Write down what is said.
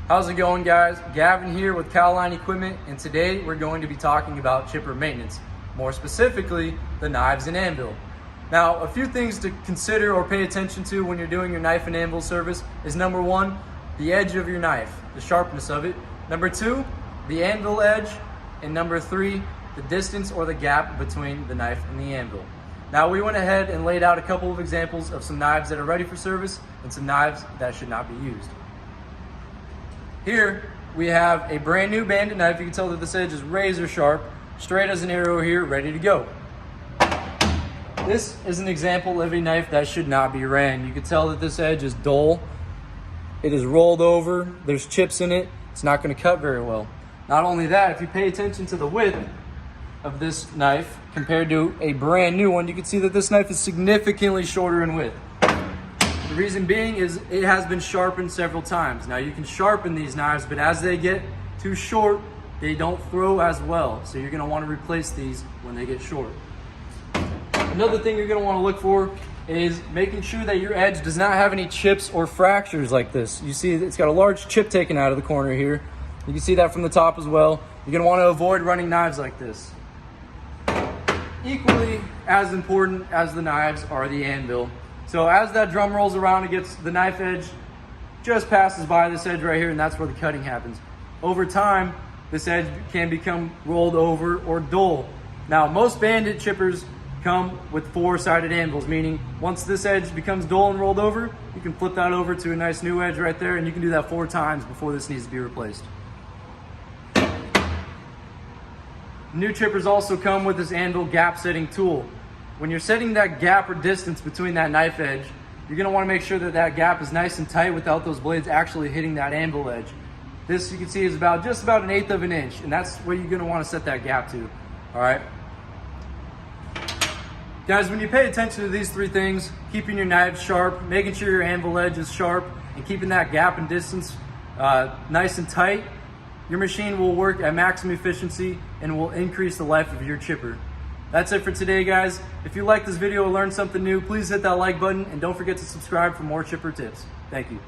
How's it going, guys? Gavin here with Cowline Equipment, and today we're going to be talking about chipper maintenance, more specifically the knives and anvil. Now, a few things to consider or pay attention to when you're doing your knife and anvil service is number one, the edge of your knife, the sharpness of it. Number two, the anvil edge. And number three, the distance or the gap between the knife and the anvil. Now, we went ahead and laid out a couple of examples of some knives that are ready for service and some knives that should not be used. Here we have a brand new bandit knife. You can tell that this edge is razor sharp, straight as an arrow here, ready to go. This is an example of a knife that should not be ran. You can tell that this edge is dull. It is rolled over. There's chips in it. It's not going to cut very well. Not only that, if you pay attention to the width of this knife compared to a brand new one, you can see that this knife is significantly shorter in width. The reason being is it has been sharpened several times. Now, you can sharpen these knives, but as they get too short, they don't throw as well. So you're going to want to replace these when they get short. Another thing you're going to want to look for is making sure that your edge does not have any chips or fractures like this. You see it's got a large chip taken out of the corner here. You can see that from the top as well. You're going to want to avoid running knives like this. Equally as important as the knives are the anvil. So as that drum rolls around, it gets the knife edge just passes by this edge right here, and that's where the cutting happens. Over time, this edge can become rolled over or dull. Now, most bandit chippers come with four-sided anvils, meaning once this edge becomes dull and rolled over, you can flip that over to a nice new edge right there, and you can do that 4 times before this needs to be replaced. New chippers also come with this anvil gap setting tool. When you're setting that gap or distance between that knife edge, you're going to want to make sure that that gap is nice and tight without those blades actually hitting that anvil edge. This, you can see, is just about 1/8 of an inch, and that's where you're going to want to set that gap to. All right, guys, when you pay attention to these 3 things, keeping your knives sharp, making sure your anvil edge is sharp, and keeping that gap and distance nice and tight, your machine will work at maximum efficiency and will increase the life of your chipper. That's it for today, guys. If you like this video or learned something new, please hit that like button and don't forget to subscribe for more chipper tips. Thank you.